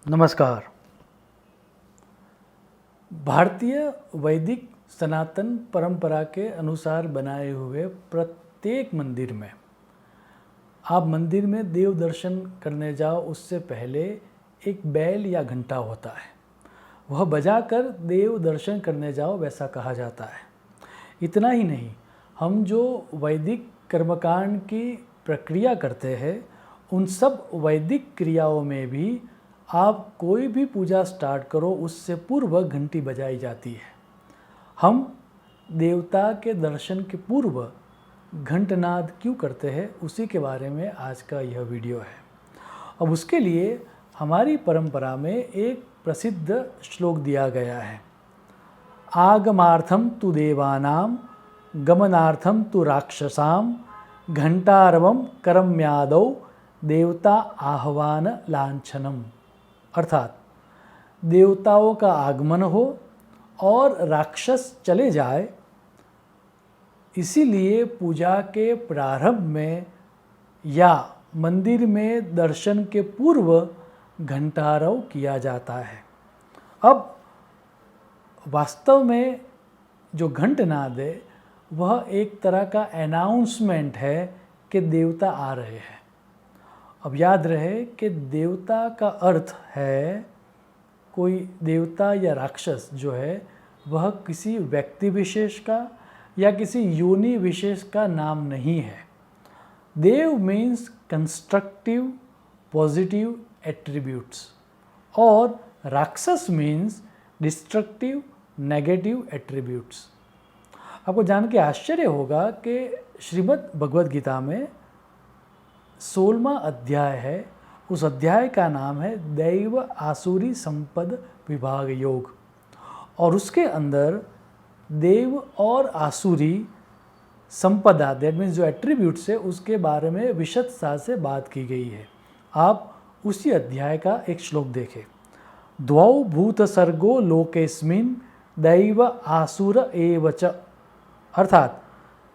नमस्कार। भारतीय वैदिक सनातन परंपरा के अनुसार बनाए हुए प्रत्येक मंदिर में आप मंदिर में देव दर्शन करने जाओ उससे पहले एक बैल या घंटा होता है, वह बजाकर देव दर्शन करने जाओ वैसा कहा जाता है। इतना ही नहीं, हम जो वैदिक कर्मकांड की प्रक्रिया करते हैं उन सब वैदिक क्रियाओं में भी आप कोई भी पूजा स्टार्ट करो उससे पूर्व घंटी बजाई जाती है। हम देवता के दर्शन के पूर्व घंटनाद क्यों करते हैं उसी के बारे में आज का यह वीडियो है। अब उसके लिए हमारी परंपरा में एक प्रसिद्ध श्लोक दिया गया है। आगमार्थम तु देवानां गमनार्थम तु राक्षसां घंटारवम करम्यादौ देवता आह्वान लांछनम। अर्थात देवताओं का आगमन हो और राक्षस चले जाए, इसीलिए पूजा के प्रारंभ में या मंदिर में दर्शन के पूर्व घंटारव किया जाता है। अब वास्तव में जो घंटनाद है वह एक तरह का अनाउंसमेंट है कि देवता आ रहे हैं। अब याद रहे कि देवता का अर्थ है कोई देवता या राक्षस जो है वह किसी व्यक्ति विशेष का या किसी योनि विशेष का नाम नहीं है। देव मीन्स कंस्ट्रक्टिव पॉजिटिव एट्रीब्यूट्स और राक्षस मीन्स डिस्ट्रक्टिव नेगेटिव एट्रीब्यूट्स। आपको जान के आश्चर्य होगा कि श्रीमद् भगवद गीता में 16वां अध्याय है, उस अध्याय का नाम है दैव आसुरी संपद विभाग योग, और उसके अंदर देव और आसुरी संपदा दैट मीन्स जो एट्रीब्यूट्स है उसके बारे में विशदता से बात की गई है। आप उसी अध्याय का एक श्लोक देखें। द्वौ भूत सर्गो लोकेस्मिन् दैव आसुर एव च। अर्थात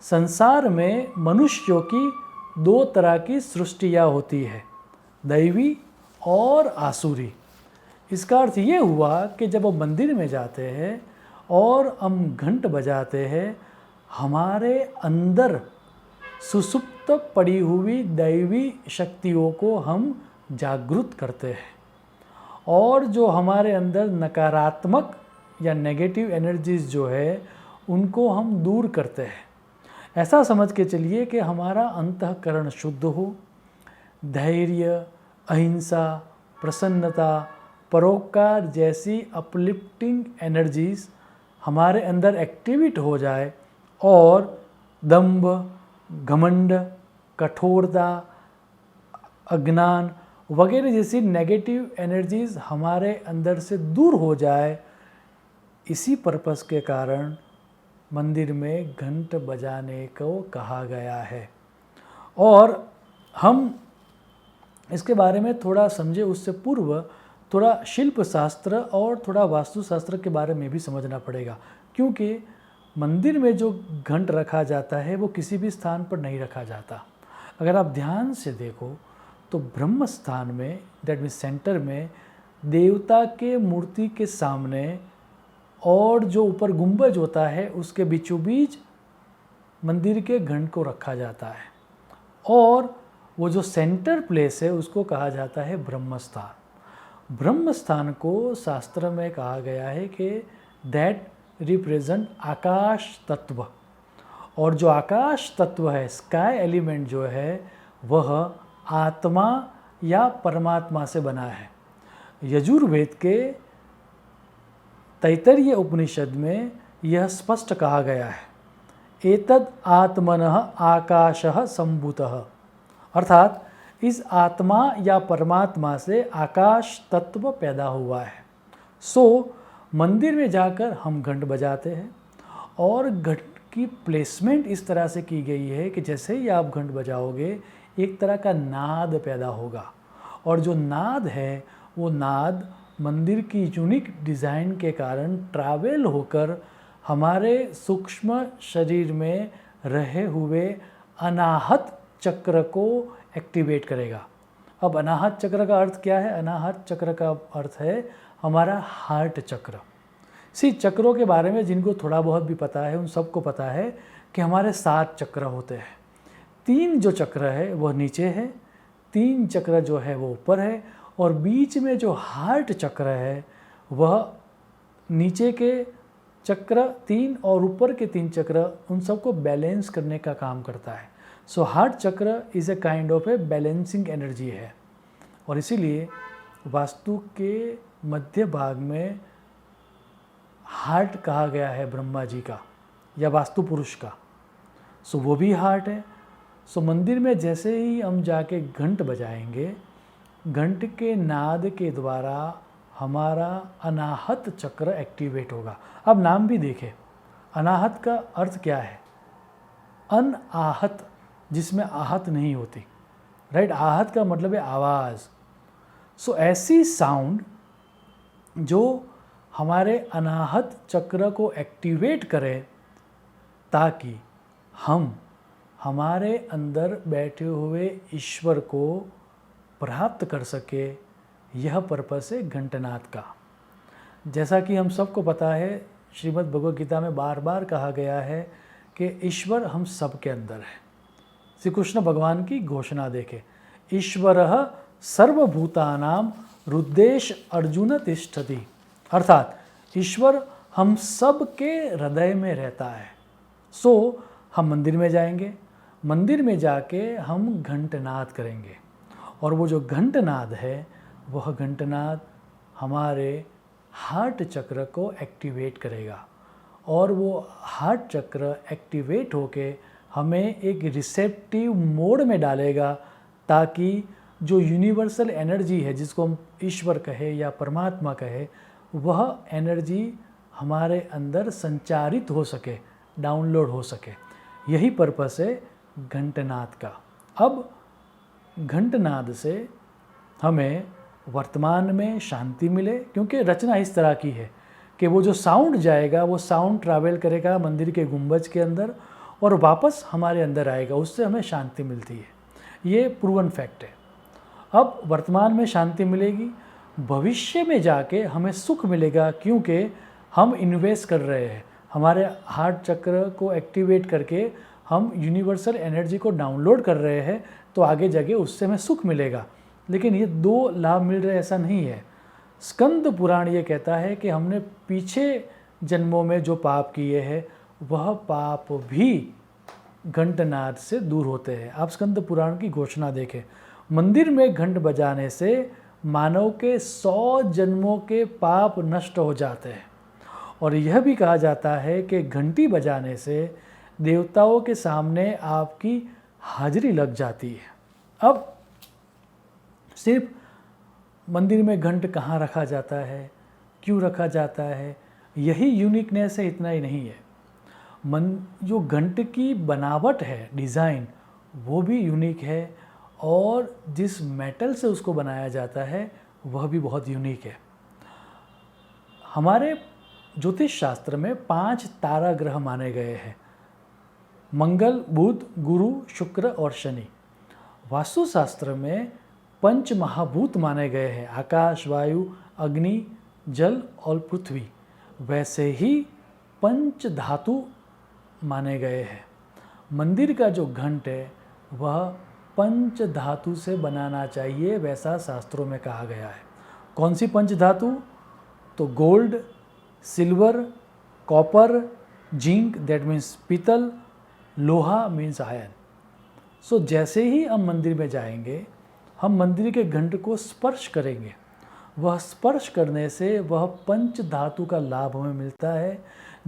संसार में मनुष्यों की दो तरह की सृष्टियाँ होती है, दैवी और आसुरी। इसका अर्थ ये हुआ कि जब हम मंदिर में जाते हैं और हम घंट बजाते हैं, हमारे अंदर सुसुप्त पड़ी हुई दैवी शक्तियों को हम जागृत करते हैं और जो हमारे अंदर नकारात्मक या नेगेटिव एनर्जीज जो है उनको हम दूर करते हैं। ऐसा समझ के चलिए कि हमारा अंतःकरण शुद्ध हो, धैर्य, अहिंसा, प्रसन्नता, परोपकार जैसी अपलिफ्टिंग एनर्जीज हमारे अंदर एक्टिवेट हो जाए और दंभ, घमंड, कठोरता, अज्ञान वगैरह जैसी नेगेटिव एनर्जीज हमारे अंदर से दूर हो जाए। इसी पर्पस के कारण मंदिर में घंट बजाने को कहा गया है। और हम इसके बारे में थोड़ा समझे उससे पूर्व थोड़ा शिल्प शास्त्र और थोड़ा वास्तुशास्त्र के बारे में भी समझना पड़ेगा, क्योंकि मंदिर में जो घंट रखा जाता है वो किसी भी स्थान पर नहीं रखा जाता। अगर आप ध्यान से देखो तो ब्रह्म स्थान में दैट मीन्स सेंटर में देवता के मूर्ति के सामने और जो ऊपर गुंबज होता है उसके बीचों बीच मंदिर के घंट को रखा जाता है, और वो जो सेंटर प्लेस है उसको कहा जाता है ब्रह्म स्थान। ब्रह्म स्थान को शास्त्र में कहा गया है कि दैट रिप्रेजेंट आकाश तत्व, और जो आकाश तत्व है स्काई एलिमेंट जो है वह आत्मा या परमात्मा से बना है। यजुर्वेद के तैत्तरीय उपनिषद में यह स्पष्ट कहा गया है, एतद् आत्मनः आकाशः संभूतः। अर्थात इस आत्मा या परमात्मा से आकाश तत्व पैदा हुआ है। सो मंदिर में जाकर हम घंट बजाते हैं और घंट की प्लेसमेंट इस तरह से की गई है कि जैसे ही आप घंट बजाओगे एक तरह का नाद पैदा होगा, और जो नाद है वो नाद मंदिर की यूनिक डिज़ाइन के कारण ट्रैवल होकर हमारे सूक्ष्म शरीर में रहे हुए अनाहत चक्र को एक्टिवेट करेगा। अब अनाहत चक्र का अर्थ क्या है? अनाहत चक्र का अर्थ है हमारा हार्ट चक्र। चक्रों के बारे में जिनको थोड़ा बहुत भी पता है उन सबको पता है कि हमारे 7 चक्र होते हैं। 3 जो चक्र है वह नीचे है, 3 चक्र जो है वो ऊपर है, और बीच में जो हार्ट चक्र है वह नीचे के चक्र 3 और ऊपर के 3 चक्र उन सबको बैलेंस करने का काम करता है। सो हार्ट चक्र is a kind of A balancing energy है, और इसीलिए वास्तु के मध्य भाग में हार्ट कहा गया है ब्रह्मा जी का या वास्तु पुरुष का। सो वो भी हार्ट है। सो मंदिर में जैसे ही हम जाके घंट बजाएंगे, घंट के नाद के द्वारा हमारा अनाहत चक्र एक्टिवेट होगा। अब नाम भी देखें, अनाहत का अर्थ क्या है? अनआहत, जिसमें आहत नहीं होती, राइट? आहत का मतलब है आवाज़। सो ऐसी साउंड जो हमारे अनाहत चक्र को एक्टिवेट करे ताकि हम हमारे अंदर बैठे हुए ईश्वर को प्राप्त कर सके, यह पर्पस है घंटनाद का। जैसा कि हम सबको पता है, श्रीमद् भगवद गीता में बार बार कहा गया है कि ईश्वर हम सब के अंदर है। श्री कृष्ण भगवान की घोषणा देखें, ईश्वरः सर्वभूतानां हृद्देश अर्जुन तिष्ठति, अर्थात ईश्वर हम सब के हृदय में रहता है। सो हम मंदिर में जाएंगे, मंदिर में जाके हम घंटनाद करेंगे, और वो जो घंटनाद है वह घंटनाद हमारे हार्ट चक्र को एक्टिवेट करेगा, और वो हार्ट चक्र एक्टिवेट होके हमें एक रिसेप्टिव मोड में डालेगा, ताकि जो यूनिवर्सल एनर्जी है जिसको हम ईश्वर कहे या परमात्मा कहे, वह एनर्जी हमारे अंदर संचारित हो सके, डाउनलोड हो सके। यही पर्पस है घंटनाद का। अब घंटनाद से हमें वर्तमान में शांति मिले, क्योंकि रचना इस तरह की है कि वो जो साउंड जाएगा वो साउंड ट्रैवल करेगा मंदिर के गुंबज के अंदर और वापस हमारे अंदर आएगा, उससे हमें शांति मिलती है। ये प्रूवन फैक्ट है। अब वर्तमान में शांति मिलेगी, भविष्य में जाके हमें सुख मिलेगा, क्योंकि हम इन्वेस्ट कर रहे हैं, हमारे हार्ट चक्र को एक्टिवेट करके हम यूनिवर्सल एनर्जी को डाउनलोड कर रहे हैं, तो आगे जाके उससे हमें सुख मिलेगा। लेकिन ये 2 लाभ मिल रहे ऐसा नहीं है। स्कंद पुराण ये कहता है कि हमने पीछे जन्मों में जो पाप किए हैं वह पाप भी घंटनाद से दूर होते हैं। आप स्कंद पुराण की घोषणा देखें, मंदिर में घंट बजाने से मानव के 100 जन्मों के पाप नष्ट हो जाते हैं, और यह भी कहा जाता है कि घंटी बजाने से देवताओं के सामने आपकी हाजिरी लग जाती है। अब सिर्फ मंदिर में घंट कहाँ रखा जाता है, क्यों रखा जाता है, यही यूनिकनेस है, इतना ही नहीं है। जो घंट की बनावट है, डिज़ाइन, वो भी यूनिक है, और जिस मेटल से उसको बनाया जाता है वह भी बहुत यूनिक है। हमारे ज्योतिष शास्त्र में 5 तारा ग्रह माने गए हैं, मंगल, बुध, गुरु, शुक्र और शनि। वास्तुशास्त्र में 5 महाभूत माने गए हैं, आकाश, वायु, अग्नि, जल और पृथ्वी। वैसे ही 5 धातु माने गए हैं। मंदिर का जो घंट है वह 5 धातु से बनाना चाहिए, वैसा शास्त्रों में कहा गया है। कौन सी 5 धातु? तो gold, silver, copper, zinc that means पीतल, लोहा मीन्स आयरन। सो जैसे ही हम मंदिर में जाएंगे, हम मंदिर के घंट को स्पर्श करेंगे, वह स्पर्श करने से वह 5 धातु का लाभ हमें मिलता है,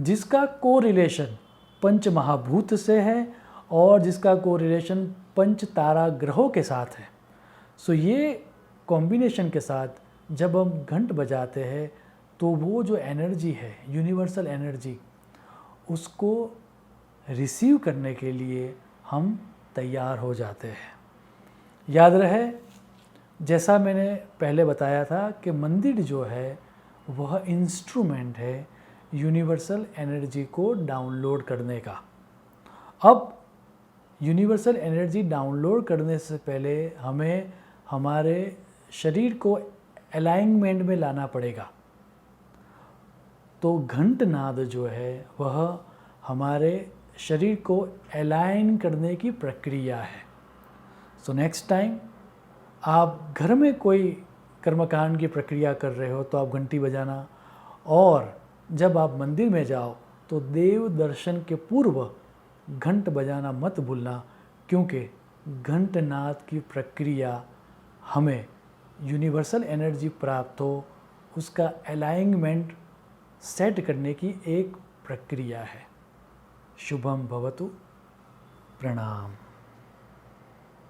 जिसका कोरिलेशन 5 महाभूत से है और जिसका कोरिलेशन 5 तारा ग्रहों के साथ है। सो ये कॉम्बिनेशन के साथ जब हम घंट बजाते हैं तो वो जो एनर्जी है, यूनिवर्सल एनर्जी, उसको रिसीव करने के लिए हम तैयार हो जाते हैं। याद रहे, जैसा मैंने पहले बताया था कि मंदिर जो है वह इंस्ट्रूमेंट है यूनिवर्सल एनर्जी को डाउनलोड करने का। अब यूनिवर्सल एनर्जी डाउनलोड करने से पहले हमें हमारे शरीर को अलाइनमेंट में लाना पड़ेगा। तो घंटनाद जो है वह हमारे शरीर को अलाइन करने की प्रक्रिया है। सो नेक्स्ट टाइम आप घर में कोई कर्मकांड की प्रक्रिया कर रहे हो तो आप घंटी बजाना, और जब आप मंदिर में जाओ तो देव दर्शन के पूर्व घंट बजाना मत भूलना, क्योंकि घंटनाद की प्रक्रिया हमें यूनिवर्सल एनर्जी प्राप्त हो उसका अलाइनमेंट सेट करने की एक प्रक्रिया है। शुभम भवतु। प्रणाम।